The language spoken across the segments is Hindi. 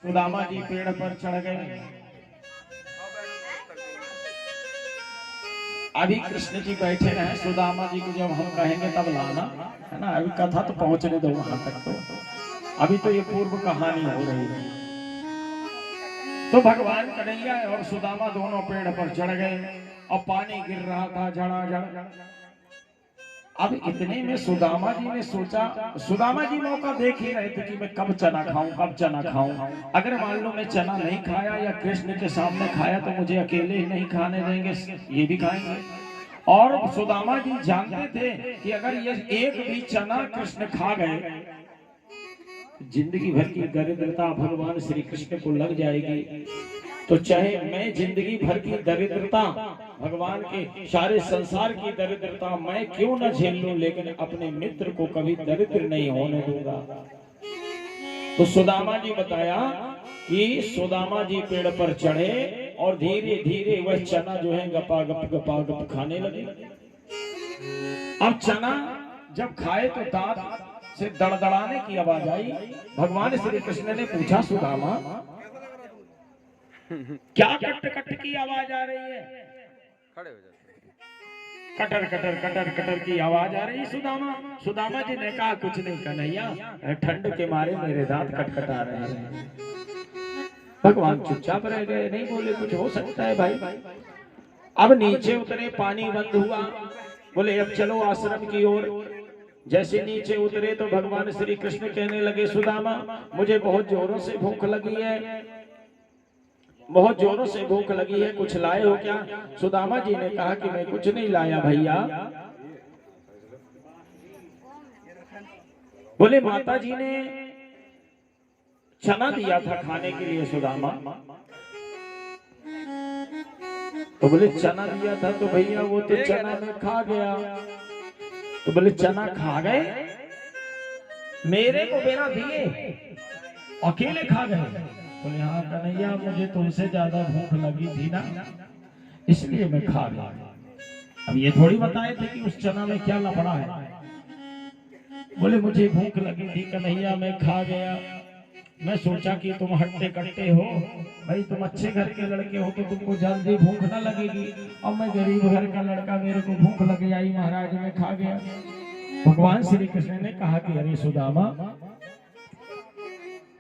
सुदामा जी पेड़ पर चढ़ गए। अभी कृष्ण जी बैठे रहे, सुदामा जी को जब हम कहेंगे तब लाना, है ना। अभी कथा तो पहुंचने दो वहां तक, तो अभी तो ये पूर्व कहानी हो रही है। तो भगवान कन्हैया और सुदामा दोनों पेड़ पर चढ़ गए और पानी गिर रहा था झड़ाझड़। अब इतने में सुदामा जी ने सोचा, सुदामा जी मौका देख ही रहे थे कि मैं कब चना खाऊं, कब चना खाऊं। अगर मान लो मैं चना नहीं खाया या कृष्ण के सामने खाया तो मुझे अकेले ही नहीं खाने देंगे, ये भी खाएंगे। और सुदामा जी जानते थे कि अगर ये एक भी चना कृष्ण खा गए, जिंदगी भर की दरिद्रता भगवान श्री कृष्ण को लग जाएगी। तो चाहे मैं जिंदगी भर की दरिद्रता, भगवान के सारे संसार की दरिद्रता मैं क्यों न झेल लूं, लेकिन अपने मित्र को कभी दरिद्र नहीं होने दूंगा। तो सुदामा जी बताया कि सुदामा जी पेड़ पर चढ़े और धीरे धीरे वह चना जो है गपा गप खाने लगे। अब चना जब खाए तो दांत से दड़दड़ाने की आवाज आई। भगवान श्री कृष्ण ने पूछा, सुदामा क्या कट कट की आवाज आ रही है? खड़े हो जाते। कटर कटर कटर कटर की आवाज आ रही। सुदामा जी ने कहा, कुछ नहीं कन्हैया, ठंड के मारे मेरे दांत कटकटा रहे हैं। भगवान चुपचाप रह गए, नहीं बोले। कुछ हो सकता है भाई। अब नीचे उतरे, पानी बंद हुआ। बोले अब चलो आश्रम की ओर। जैसे नीचे उतरे तो भगवान श्री कृष्ण कहने लगे, सुदामा मुझे बहुत जोरों से भूख लगी है, बहुत जोरों से भूख लगी है, कुछ लाए हो क्या? सुदामा जी ने कहा कि मैं कुछ नहीं लाया भैया। बोले माता जी ने चना दिया था खाने के लिए सुदामा। तो बोले चना दिया था तो भैया वो तो चना में खा गया। तो बोले चना खा गए, मेरे को बिना दिए अकेले खा गए? बोले हाँ कन्हैया, मुझे तुमसे ज्यादा भूख लगी थी ना, इसलिए मैं खा गया। अब ये थोड़ी बताए थे कि उस चना में क्या लफड़ा है। बोले मुझे भूख लगी थी कन्हैया, मैं खा गया। मैं सोचा कि तुम हट्टे कट्टे हो भाई, तुम अच्छे घर के लड़के हो तो तुमको जल्दी भूख ना लगेगी। अब मैं गरीब घर का लड़का, मेरे को भूख लग आई महाराज, मैं खा गया। भगवान श्री कृष्ण ने कहा कि अरे सुदामा,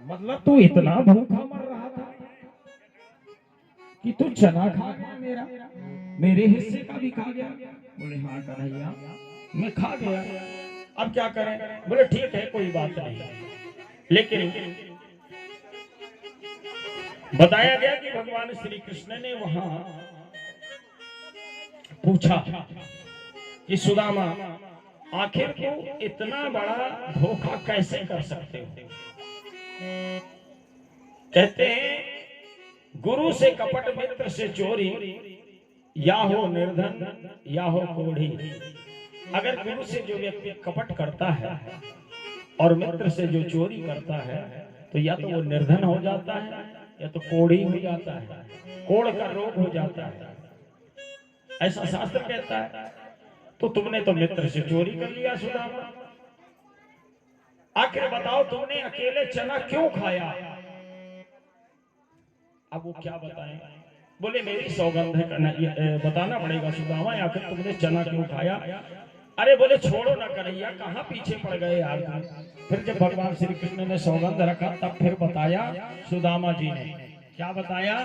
मतलब तू इतना भूखा मर रहा था कि तू चना खा गया, मेरे हिस्से का भी खा गया? बोले हाँ कन्हैया, मैं खा गया। अब क्या करें? बोले ठीक है, कोई बात नहीं। लेकिन बताया गया कि भगवान श्री कृष्ण ने वहां पूछा कि सुदामा आखिर तो इतना बड़ा धोखा कैसे कर सकते हो? कहते हैं गुरु से कपट, मित्र से चोरी, या हो निर्धन या हो कोढ़ी। अगर गुरु से जो व्यक्ति कपट करता है और मित्र से जो चोरी करता है तो या तो वो निर्धन हो जाता है या तो कोढ़ी हो जाता है, कोढ़ का रोग हो जाता है, ऐसा शास्त्र कहता है। तो तुमने तो मित्र से चोरी कर लिया सुदामा। आखिर बताओ तुमने अकेले चना क्यों खाया? अब वो क्या बताएं? बोले मेरी सौगंध है, बताना पड़ेगा सुदामा, आखिर तुमने चना क्यों खाया? अरे बोले छोड़ो ना कन्हैया, कहाँ पीछे पड़ गए यार। फिर जब भगवान श्री कृष्ण ने सौगंध रखा तब फिर बताया सुदामा जी ने। क्या बताया?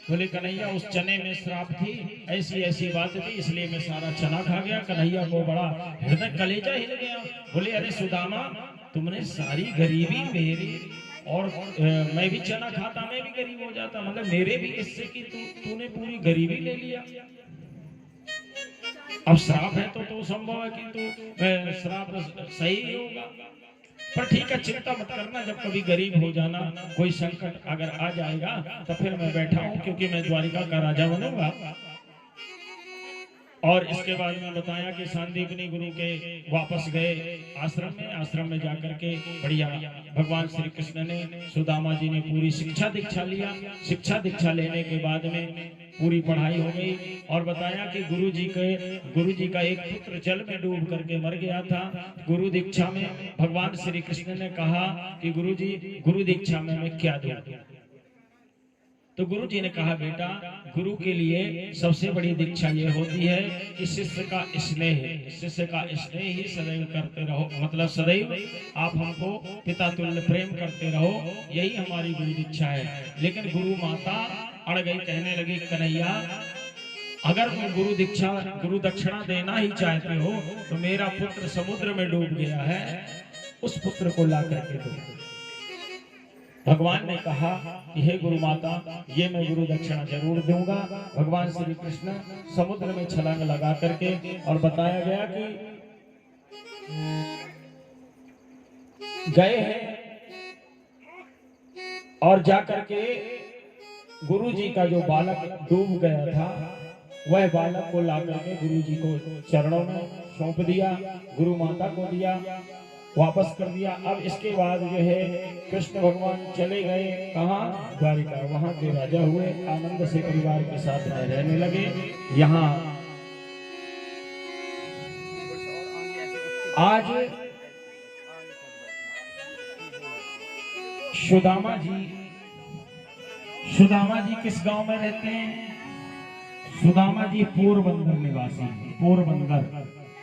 बोले कन्हैया उस चने में श्राप थी, ऐसी ऐसी बात थी, इसलिए मैं सारा चना खा गया। कन्हैया को बड़ा हृदय, कलेजा हिल गया। बोले अरे सुदामा, तुमने सारी गरीबी मेरी, और मैं भी चना खाता मैं भी गरीब हो जाता, मतलब मेरे भी इससे कि तूने पूरी गरीबी ले लिया। अब श्राप है तो संभव है कि तू श्राप सही ही होगा। पर ठीक है, चिंता मत करना, जब कभी गरीब हो जाना, कोई संकट अगर आ जाएगा तो फिर मैं बैठा हूं, क्योंकि मैं द्वारिका का राजा बनूंगा। और इसके बाद में बताया कि सांदीपनी गुरु के वापस गए आश्रम में जाकर के बढ़िया भगवान श्री कृष्ण ने, सुदामा जी ने पूरी शिक्षा दीक्षा लिया। शिक्षा दीक्षा लेने के बाद में पूरी पढ़ाई हो गई। और बताया कि गुरु जी का एक पुत्र जल में डूब करके मर गया था। गुरु दीक्षा में भगवान श्री कृष्ण ने कहा कि गुरु जी, गुरु दीक्षा में मैं क्या दूं? तो गुरु जी ने कहा, बेटा गुरु के लिए सबसे बड़ी दीक्षा ये होती है कि शिष्य का स्नेह, शिष्य का स्नेह ही सदैव करते रहो, मतलब सदैव आप हमको पिता तुल्य प्रेम करते रहो, यही हमारी गुरु दीक्षा है। लेकिन गुरु माता अड़ गई, कहने लगी, कन्हैया अगर तुम गुरु दक्षिणा देना ही चाहते हो तो मेरा पुत्र समुद्र में डूब गया है, उस पुत्र को ला करके दो। भगवान ने कहा कि हे गुरु माता, ये मैं गुरु दक्षिणा जरूर दूंगा। भगवान श्री कृष्ण समुद्र में छलांग लगा करके, और बताया गया कि गए हैं और जाकर के गुरु जी का जो बालक डूब गया था, वह बालक को ला करके गुरु जी को चरणों में सौंप दिया, गुरु माता को दिया, वापस कर दिया। अब इसके बाद जो है कृष्ण भगवान चले गए कहाँ, द्वारिका। वहां के राजा हुए, आनंद से परिवार के साथ में रहने लगे। यहाँ आज सुदामा जी किस गांव में रहते हैं? सुदामा जी पोरबंदर निवासी, पोरबंदर,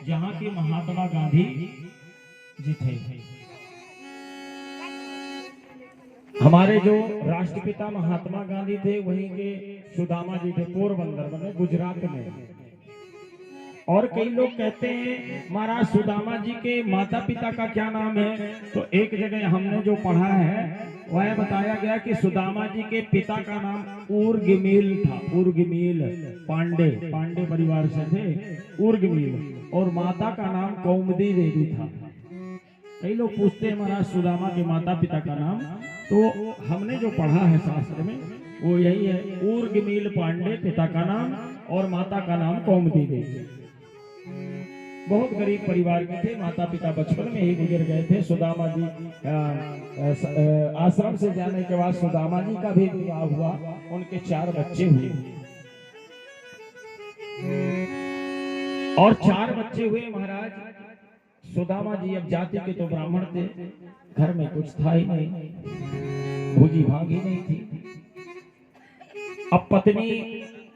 जहाँ के महात्मा गांधी जी थे। हमारे जो राष्ट्रपिता महात्मा गांधी थे वहीं के सुदामा जी थे, पोरबंदर में, गुजरात में। और कई लोग कहते हैं महाराज सुदामा जी के माता पिता का क्या नाम है? तो एक जगह हमने जो पढ़ा है वह बताया गया कि सुदामा जी के पिता का नाम उर्गमिल था, उर्गमिल, पांडे परिवार से थे, उर्गमिल, और माता का नाम कौमुदी देवी था। कई लोग पूछते हैं महाराज सुदामा के माता पिता का नाम, तो हमने जो पढ़ा है शास्त्र में वो यही है, उर्गमिल पांडे पिता का नाम, और माता का नाम कौमुदी देवी। बहुत गरीब परिवार के थे, माता पिता बचपन में ही गुजर गए थे। सुदामा जी आश्रम से जाने के बाद सुदामा जी का भी विवाह हुआ, उनके 4 बच्चे हुए, और 4 बच्चे हुए महाराज। सुदामा जी अब जाति के तो ब्राह्मण थे, घर में कुछ था ही नहीं, भूजी भांग ही नहीं थी। अब पत्नी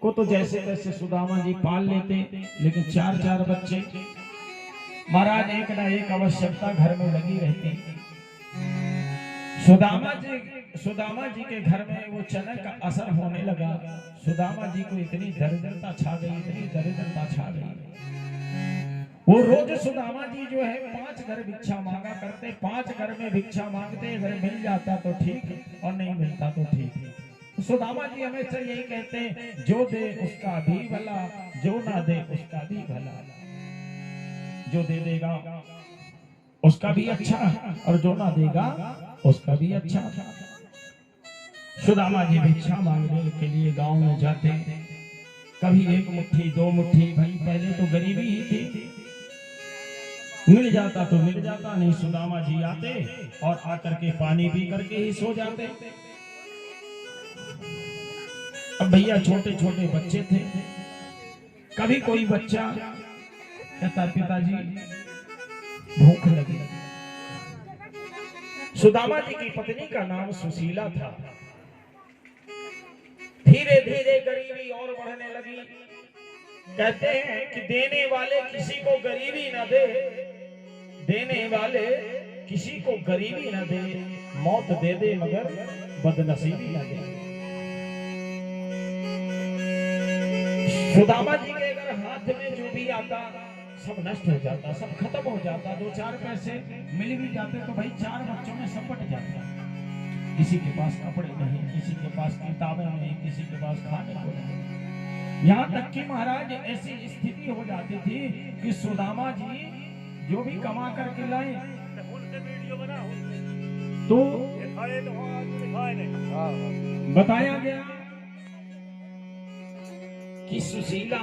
को तो जैसे तैसे सुदामा जी पाल लेते, लेकिन 4 बच्चे महाराज, एक ना एक आवश्यकता घर में लगी रहती। सुदामा जी के घर में वो चने का असर होने लगा। सुदामा जी को इतनी दरिद्रता छा गई, इतनी दरिद्रता छा गई, वो रोज सुदामा जी जो है 5 घर भिक्षा मांगा करते, 5 घर में भिक्षा मांगते, अगर मिल जाता तो ठीक और नहीं मिलता तो ठीक। सुदामा जी हमेशा यही कहते हैं, जो दे उसका भी भला, जो ना दे उसका भी भला। जो दे देगा उसका भी अच्छा, और जो ना देगा उसका भी अच्छा। सुदामा जी भिक्षा मांगने के लिए गांव में जाते, कभी 1 मुट्ठी 2 मुट्ठी, भाई पहले तो गरीबी ही थी, मिल जाता तो मिल जाता, नहीं सुदामा जी आते और आकर के पानी पी करके ही सो जाते। अब भैया छोटे छोटे बच्चे थे, कभी कोई बच्चा कहता पिताजी भूख लगी। सुदामा जी की पत्नी का नाम सुशीला था। धीरे धीरे गरीबी और बढ़ने लगी। कहते हैं कि देने वाले किसी को गरीबी न दे, देने वाले किसी को गरीबी न दे, मौत दे दे मगर बदनसीबी न दे। सुदामा जी के अगर हाथ में जो भी आता सब नष्ट हो जाता, सब खत्म हो जाता। 2-4 पैसे मिल भी जाते तो भाई 4 बच्चों में सब बट जाता। किसी के पास कपड़े नहीं, किसी के पास किताबें नहीं, किसी के पास खाने को नहीं। यहाँ तक कि महाराज ऐसी स्थिति हो जाती थी कि सुदामा जी जो भी कमा करके लाए तो बताया गया कि सुशीला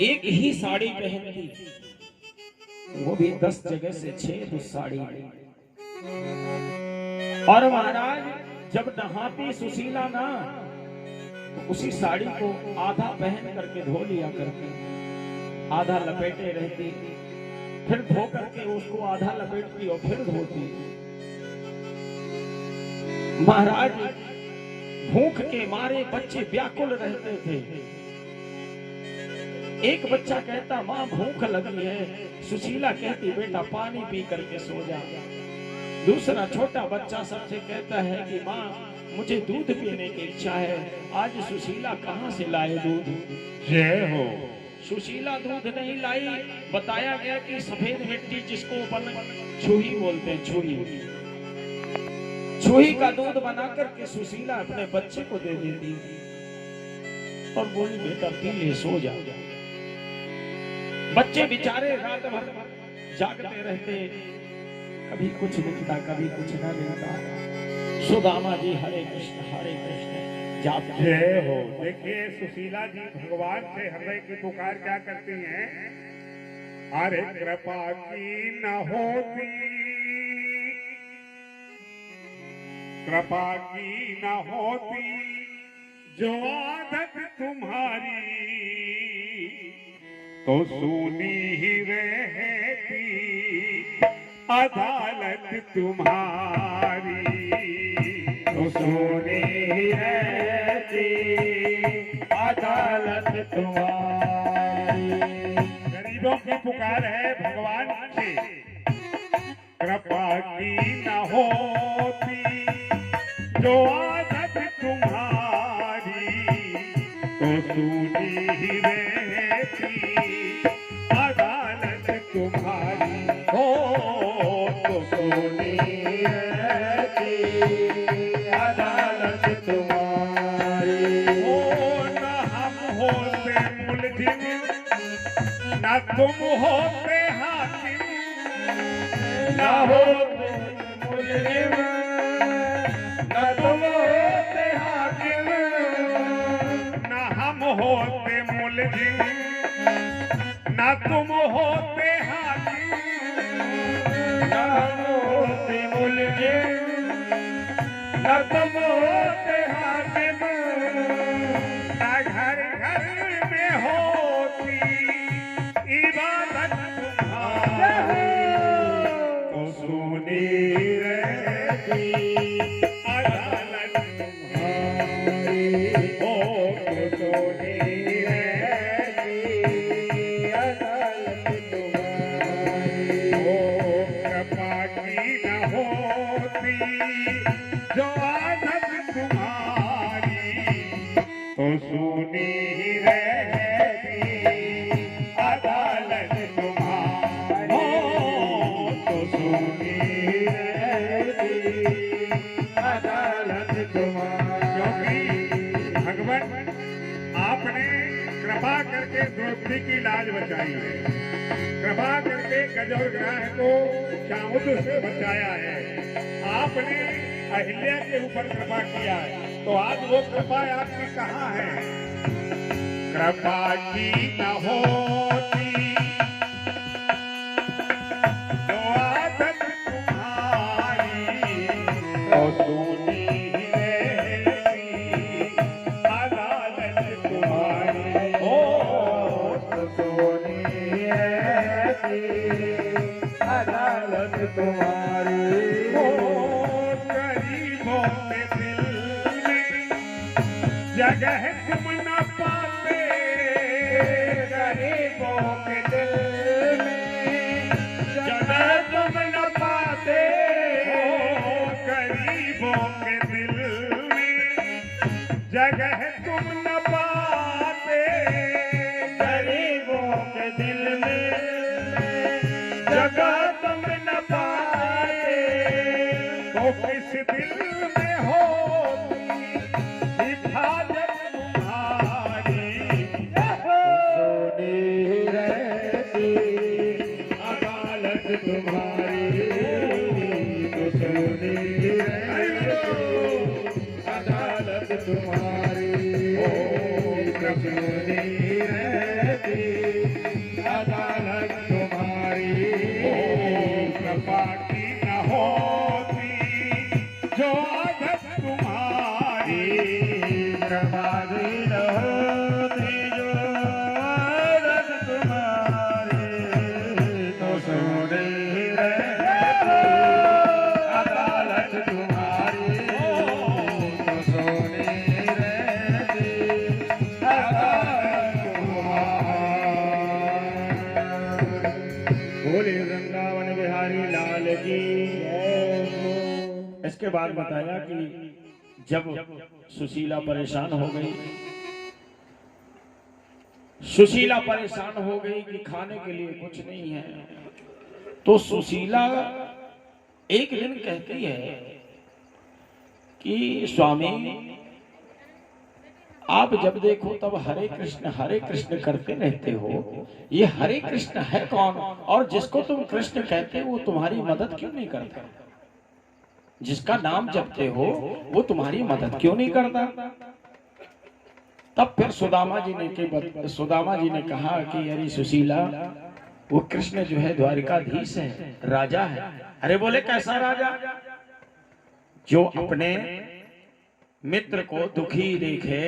एक ही साड़ी पहनती, वो भी 10 जगह से 6 साड़ी। और महाराज जब नहाती सुशीला ना, तो उसी साड़ी को आधा पहन करके धो लिया करती, आधा लपेटे रहती, फिर धो करके उसको आधा लपेटती और फिर धोती। महाराज भूख के मारे बच्चे व्याकुल रहते थे। एक बच्चा कहता माँ भूख लगी है, सुशीला कहती बेटा पानी पी करके सो जा। दूसरा छोटा बच्चा सबसे कहता है कि माँ मुझे दूध पीने की इच्छा है। आज सुशीला कहाँ से लाए दूध? जय हो। सुशीला दूध नहीं लाई। बताया गया कि सफेद मिट्टी जिसको अपन छुही बोलते हैं, छुही का दूध बनाकर के सुशीला अपने बच्चे को दे देती और बोली बेटा पी ले सो जा। बच्चे बेचारे रात भर जागते रहते, कभी कुछ मिलता कभी कुछ न मिलता। सुदामा जी हरे कृष्ण जाप। जय हो। देखिए सुशीला जी भगवान से हृदय की पुकार क्या करती हैं? अरे कृपा की न होती, कृपा की न होती जो आदत तुम्हारी, तो सुनी ही रहती अदालत तुम्हारी, तो सुनी ही रहती अदालत तुम्हारी। गरीबों की पुकार है भगवान से, कृपा की न होती जो आदत तुम्हारी, तो सुनी ही रहती अदालत तुम्हारी, हो तो सुनी रहती अदालत तुम्हारी। हो न हम होते मुलजिम, न तुम होते हाकिम, न होते मुलजिम, न तुम होते हाकिम, न हम होते मुलजिम, न तुम होते हाकिम, न हम होते मुलजिम, न तुम होते हाकिम, न घर घर में होती इबादत तुम्हारी, तो सुनी रहती अदालत तुम्हारी, हो तो सुनी रहती अदालत तुम्हारी। हो कृपा की न होती जो आदत तुम्हारी, तो सुनी रहती अदालत तुम्हारी, हो तो सुनी रहती अदालत तुम्हारी। क्योंकि भगवान आपने कृपा करके द्रौपदी की लाज बचाई है, कृपा करके गजोग्राह को शामुद्र से बचाया है, आपने अहिल्या के ऊपर कृपा किया है, तो आज वो कृपा आपकी कहाँ है? कृपा की न होती जो आदत तुम्हारी, तो सुनी ही रहती अदालत तुम्हारी, हो तो सुनी रहती अदालत तुम्हारी। हो गरीबों के दिल में जगह तुम न पाते, गरीबों के दिल में जगह तुम न पाते, हो गरीबों के दिल में जगह तुम न पाते, गरीबों के दिल में जगह तुम न पाते, तो किस दिल में होती हिफाजत तुम्हारी, सुनी रहती अदालत तुम्हारी, तो सुनी रहती अदालत तुम्हारी, हो सुनी रहती अदालत तुम्हारी। हो कृपा की न होती जो आदत तुम्हारी, कृपा की न होती जो आदत तुम्हारी, तो सुनी रहती अदालत तुम्हारी, तो सुनी इसके बाद बताया कि जब सुशीला परेशान हो गई, सुशीला परेशान हो गई कि खाने के लिए कुछ नहीं है, तो सुशीला एक दिन कहती है कि स्वामी आप जब देखो तब हरे कृष्ण करते रहते हो, ये हरे कृष्ण है कौन? और जिसको तुम कृष्ण कहते हो वो तुम्हारी मदद क्यों नहीं करता? जिसका नाम जपते हो वो तुम्हारी मदद क्यों नहीं करता? तब फिर सुदामा जी ने कहा कि अरे सुशीला, वो कृष्ण जो है द्वारिकाधीश है, राजा है। अरे बोले कैसा राजा? जो अपने मित्र को दुखी देखे,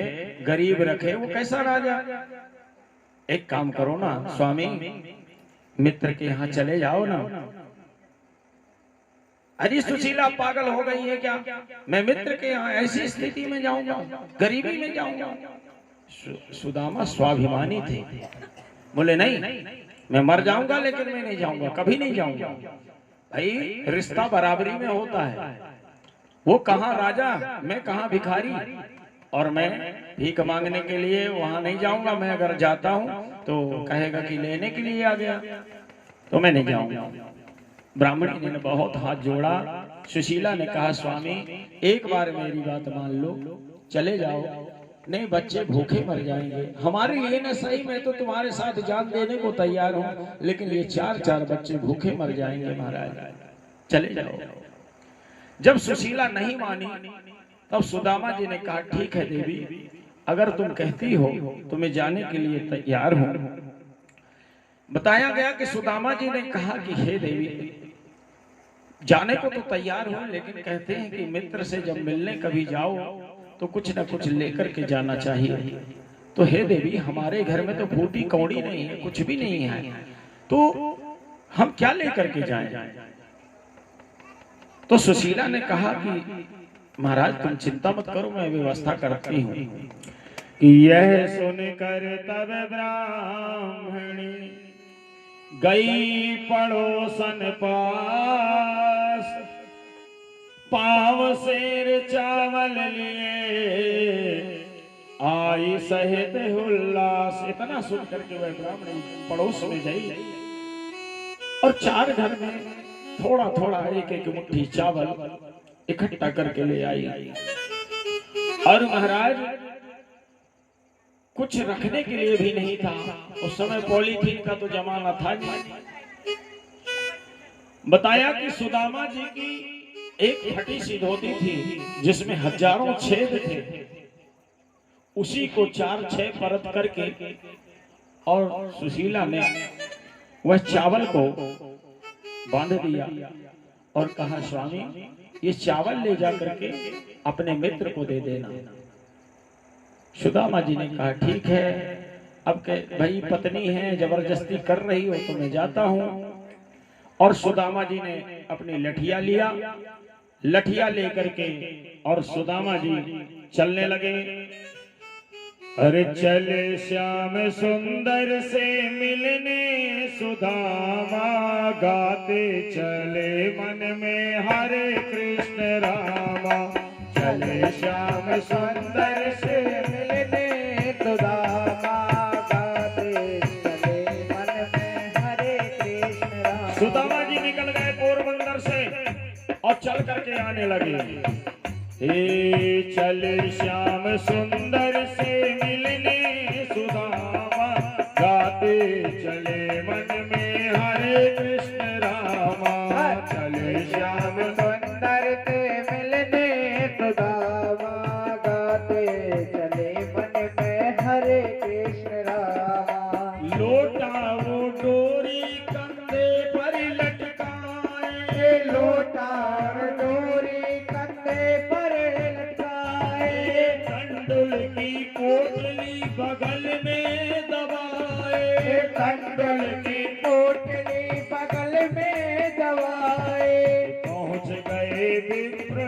गरीब रखे, वो कैसा राजा? एक काम करो ना स्वामी, मित्र के यहाँ चले जाओ ना। अरे सुशीला पागल हो गई है क्या? मैं मित्र के यहाँ ऐसी स्थिति में जाऊंगा, गरीबी में जाऊंगा? सुदामा स्वाभिमानी थे, बोले नहीं, मैं मर जाऊंगा लेकिन मैं नहीं जाऊंगा, कभी नहीं जाऊंगा। भाई रिश्ता बराबरी में होता है। वो कहाँ राजा, मैं कहाँ भिखारी, और मैं भीख मांगने के लिए वहां नहीं जाऊंगा। मैं अगर जाता हूं तो कहेगा कि लेने के लिए आ गया, तो मैं नहीं जाऊंगा। ब्राह्मणी जी ने बहुत हाथ जोड़ा। सुशीला ने कहा स्वामी एक बार मेरी बात मान लो, चले जाओ। नहीं, बच्चे भूखे मर जाएंगे। हमारे लिए न सही, मैं तो तुम्हारे साथ जान देने को तैयार हूँ, लेकिन ये 4 बच्चे भूखे मर जाएंगे महाराज, चले जाओ। जब सुशीला नहीं मानी तब सुदामा जी ने कहा ठीक है देवी, अगर तुम कहती हो तो मैं जाने के लिए तैयार हूं। बताया गया कि सुदामा जी ने कहा कि हे देवी, जाने को तो तैयार हूं, लेकिन कहते हैं कि मित्र से जब मिलने कभी जाओ तो कुछ न कुछ लेकर के जाना चाहिए। तो हे देवी, हमारे घर में तो फूटी कौड़ी नहीं है, कुछ भी नहीं है, तो हम क्या लेकर के जाएं? तो सुशीला ने कहा कि महाराज तुम चिंता मत करो, मैं व्यवस्था करती हूँ। कि यह सुनकर तब ब्राह्मणी गई पड़ोसन पास, पाव सेर चावल लिए आई सहित उल्लास। इतना सुन करके वह ब्राह्मणी पड़ोस में गई और 4 घर में थोड़ा थोड़ा एक मुट्ठी चावल इकट्ठा करके ले आई। और महाराज कुछ रखने के लिए भी नहीं था, उस समय पॉलीथीन का तो जमाना था नहीं। बताया कि सुदामा जी की एक फटी सी धोती थी जिसमें हजारों छेद थे, उसी को 4-6 परत करके और सुशीला ने वह चावल को बांध दिया और कहा स्वामी ये चावल ले जा करके अपने मित्र को दे देना। सुदामा जी ने कहा ठीक है, अब भाई पत्नी है, जबरदस्ती कर रही हो तो मैं जाता हूं। और सुदामा जी ने अपनी लठिया लिया, लठिया लेकर के और सुदामा जी चलने लगे। अरे चले श्याम सुंदर से मिलने सुदामा, गाते चले मन में हरे कृष्ण रामा। चले श्याम सुंदर से मिलने सुदामा, गाते चले मन में हरे कृष्ण रामा। सुदामा जी निकल गए पोरबंदर से और चल करके आने लगे। हे चले श्याम सुंदर से मिलने सुदामा, गाते चले मन में हरे कृष्ण रामा। चले श्याम सुंदर से मिलने सुदामा, गाते चले मन में हरे कृष्ण रामा। लोटा वो डोरी कंधे पर लटकाए, लोटा डोरी कंधे पर की कोटली बगल में दबाए, कंडल की कोटली बगल में दबाए। पहुंच गए विप्र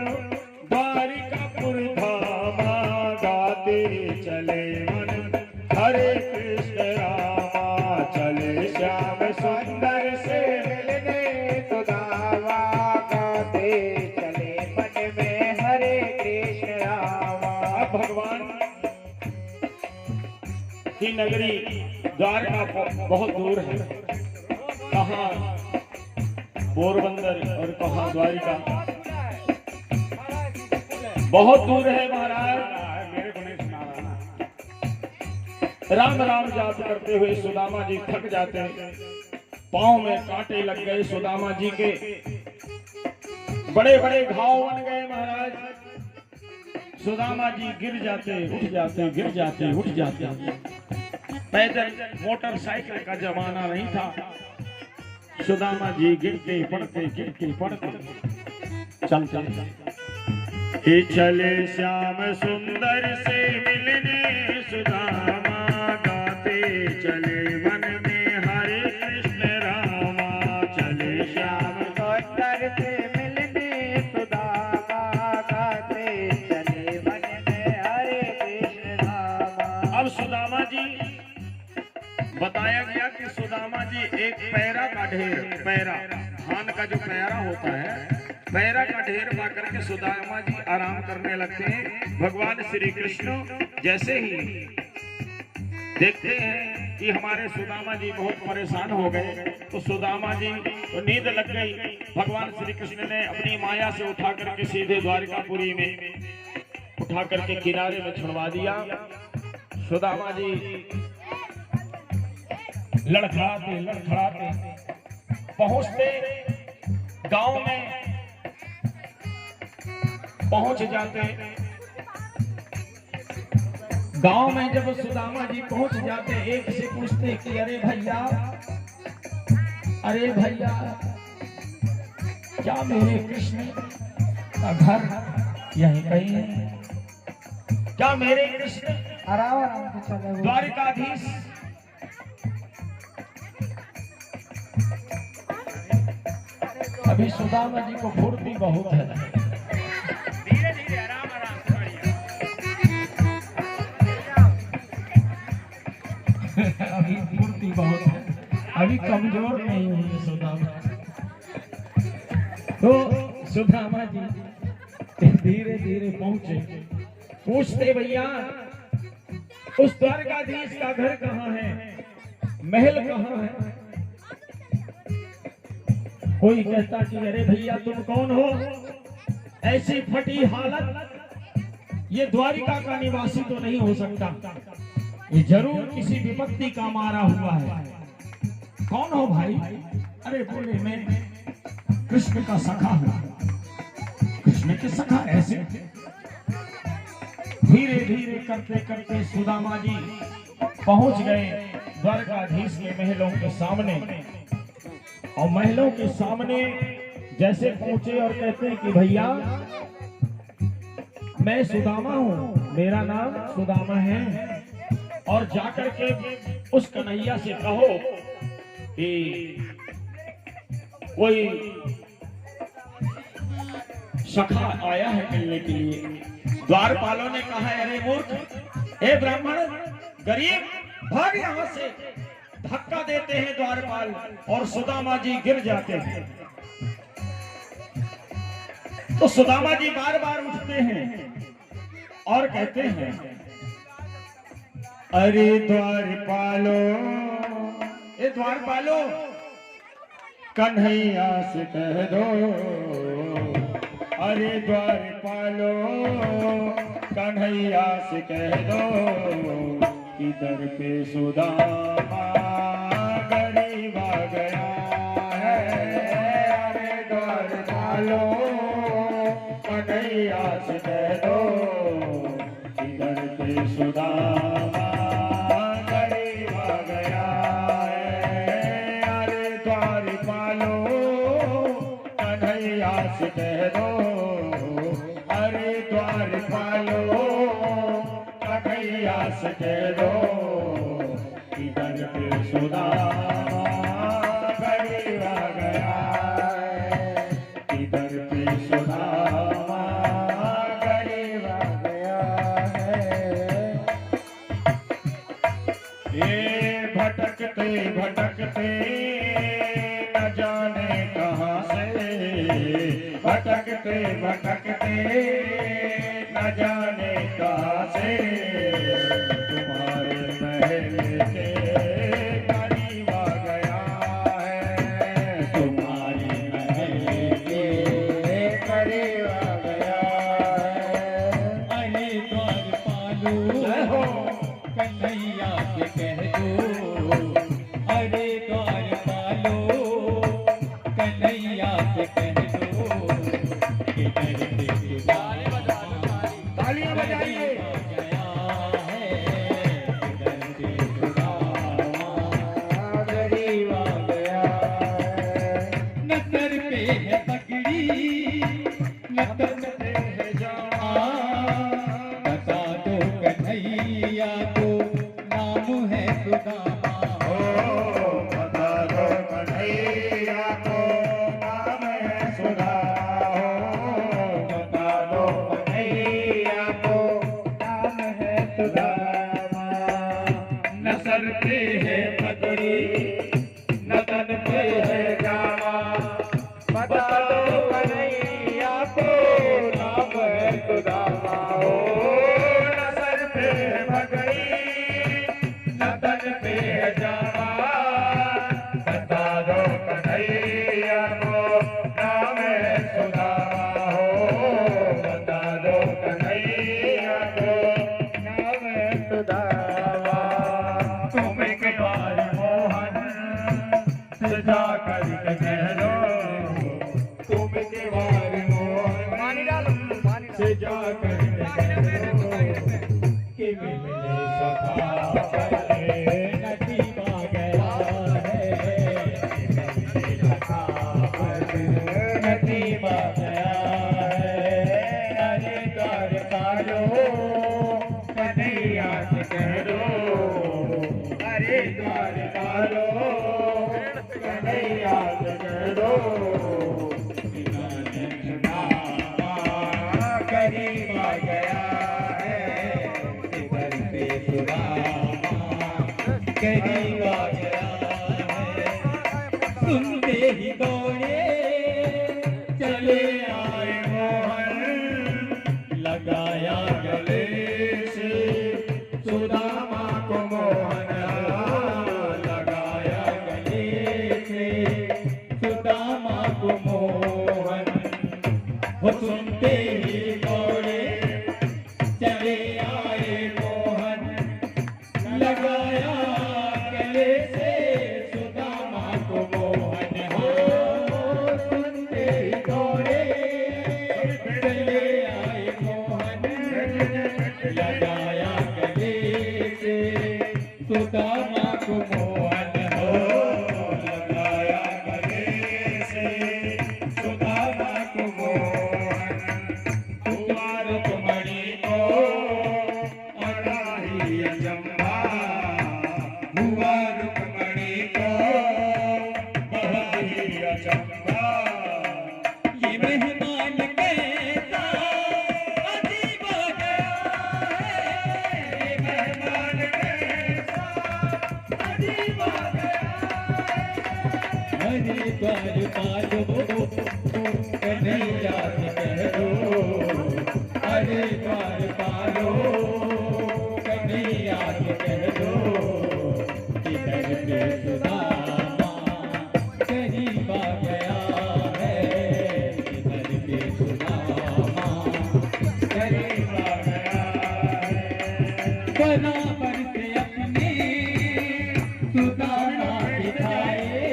द्वारिकापुर धामा, गाते चले मन हरे कृष्ण रामा। चले श्याम सुंदर से मिलने सुदामा, गाते चले मन अब भगवान की नगरी द्वारका बहुत दूर है, कहाँ पोरबंदर और कहाँ द्वारिका, बहुत दूर है महाराज। मेरे को नहीं सुना रहा। राम राम जाप करते हुए सुदामा जी थक जाते हैं, पांव में कांटे लग गए सुदामा जी के, बड़े बड़े घाव बन गए महाराज। सुदामा जी गिर जाते उठ जाते, गिर जाते उठ जाते। पैदल मोटरसाइकिल का जमाना नहीं था, सुदामा जी गिरते पड़ते चलते। चले श्याम सुंदर से मिलने सुदामा, गाते चले मन में हरे कृष्ण रामा। चले श्याम सुंदर से मिलने सुदामा, गाते चले मन में हरे कृष्ण रामा। अब सुदामा जी बताया गया कि सुदामा जी एक पैरा का ढेर, पैरा धान का जो पैरा होता है, पैरा का ढेर पा करके सुदामा जी आराम करने लगते हैं। भगवान श्री कृष्ण जैसे ही देखते हैं कि हमारे सुदामा जी बहुत परेशान हो गए, तो सुदामा जी को नींद लग गई। भगवान श्री कृष्ण ने अपनी माया से उठा करके सीधे द्वारिकापुरी में उठा करके किनारे में छुड़वा दिया। सुदामा जी लड़खड़ाते पहुंचते गांव में पहुंच जाते। गांव में जब सुदामा जी पहुंच जाते, एक से पूछते कि अरे भैया क्या मेरे कृष्ण का घर यहीं कहीं है? क्या मेरे कृष्ण आराम से चले द्वारिकाधीश अभी सुदामा जी को फुर्ती बहुत है। धीरे धीरे आराम से बढ़िया। अभी फुर्ती बहुत है, अभी कमजोर नहीं हुई सुदामा। तो सुदामा जी धीरे धीरे पहुंचे, पूछते भैया उस द्वारकाधीश का घर कहाँ है, महल कहाँ है? कोई कहता कि अरे भैया तुम कौन हो, ऐसी फटी हालत, ये द्वारिका का निवासी तो नहीं हो सकता, ये जरूर किसी विपत्ति का मारा हुआ है। कौन हो भाई? अरे बोले मैं कृष्ण का सखा हूं। कृष्ण के सखा ऐसे? धीरे धीरे करते करते सुदामा जी पहुंच गए द्वारकाधीश के महलों के सामने, और महलों के सामने जैसे पहुंचे और कहते हैं कि भैया मैं सुदामा हूं, मेरा नाम सुदामा है, और जाकर के उस कन्हैया से कहो कि कोई सखा आया है मिलने के लिए। द्वारपालों ने कहा अरे मूर्ख, हे ब्राह्मण गरीब, भाग यहां से। धक्का देते हैं द्वारपाल और सुदामा जी गिर जाते हैं। तो सुदामा जी बार बार उठते हैं और कहते हैं अरे द्वारपालो, ए द्वारपालो, कन्हैया से कह दो। अरे द्वारपालो, कन्हैया से कह दो, इधर पे सुदामा गरीब आ गया है। अरे द्वारपालो, कन्हैया से कह दो, इधर पे सुदामा गरीब आ गया है। अरे द्वारपालो, कन्हैया से कह दो, अरे द्वारपालो, कन्हैया से कह दो, इधर पे सुदामा गरीब आ गया है। इधर पे सुदामा गरीब आ गया है। ये भटकते भटकते न जाने कहाँ से, भटकते भटकते न जाने कहाँ है तुम्हारे महल के करीब आ गया है तुम्हारे महल के करीब आ गया है। अरे द्वारपालो कन्हैया से कह दो, अरे द्वारपालो कन्हैया से कह दो कि दर पे तालियां बजाइए। गया है, दर पे करीब आ गया है। न सर पे है पगड़ी न तन पे है जामा, बता दो कन्हैया को नाम है सुदामा। बता दो कन्हैया को नाम है सुदामा बता दो कन्हैया को नाम है सुदामा। न सर पे है पगड़ी न तन पे है जामा, बता दो कन्हैया को नाम है सुदामा। न सर पे पगड़ी न तन पे है जामा, बता दो कन्हैया को नाम है सुदामा बता दो कन्हैया को नाम है सुदामा। तुम एक बार मोहन सजा कर कह दो तुम एक बार मोहन सजा कर कह दो कि मिले सखा बने नसीब आ गया है, मिले सखा बने नसीब आ गया है। अरे द्वारपालो कन्हैया से कह दो, अरे द्वारपालो कन्हैया से कह दो करीब आ गया है, दर पे सुदामा करीब आ गया है। सुनते ही दौड़े चले आए मोहन, लगाया गले से सुदामा को मोहन, लगाया गले से सुदामा को मोहन। वो सुनते ही दौड़े चले आए मोहन, लगाया गले से सुदामा को मोहन। हो सुनते ही दौड़े चले आए मोहन, लगाया गले से सुदामा को मोहन। हो लगाया गले से सुदामा को मोहन कुमार कुमरी को अड़ाही अचंभा हुआ रुक्मणी को बहुत ही अचंभा ये मेहमान कैसा अजीब आ गया है, ये मेहमान कैसा अजीब आ गया है। अरे द्वारपालो कन्हैया से कह दो, अरे द्वारपालो कन्हैया से कह दो कि दर पे सुदामा करीब आ गया है, कि दर पे सुदामा करीब आ गया है। बराबर से अपने सुदामा दिखाए,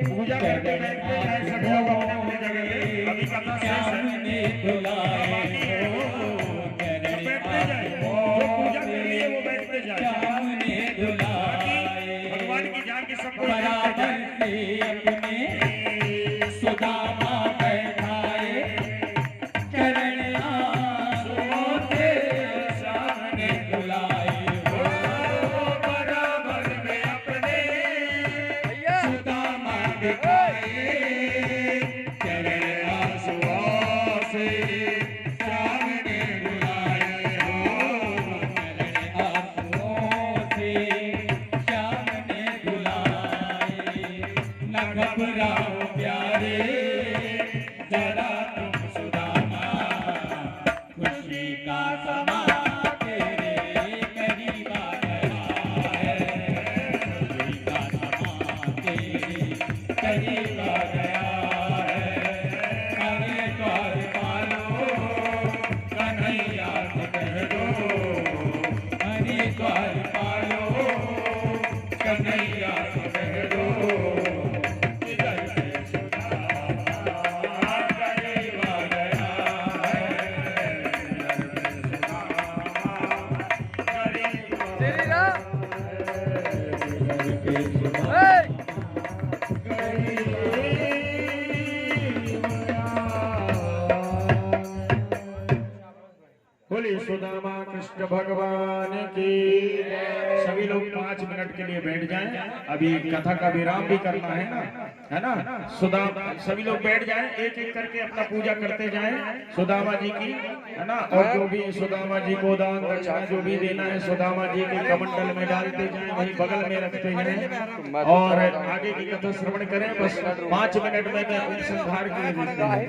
पूजा करते बैठते हैं सब लोग अपने अपने जगह पे अभी कथा शेष है सामने बुलाए बैठते जाए जो पूजा कर लिए वो बैठते जाए सामने बुलाए। भगवान की जान की सबको बराबर से अपने सुदामा बैठाए, चरण आंसुओं से सामने बुलाए। सुदामा कृष्ण भगवान की। सभी लोग 5 मिनट के लिए बैठ जाएं, अभी कथा का विराम भी करना है ना। सुदामा सभी लोग बैठ जाएं, एक एक करके अपना पूजा करते जाएं सुदामा जी की, है ना। और जो भी सुदामा जी को दान दक्षिणा जो भी देना है सुदामा जी के कमंडल में डालते जाएं, वही बगल में रखते जाएं और आगे की कथा श्रवण करें। बस 5 मिनट में मैं उपसंहार के लिए देता हूं।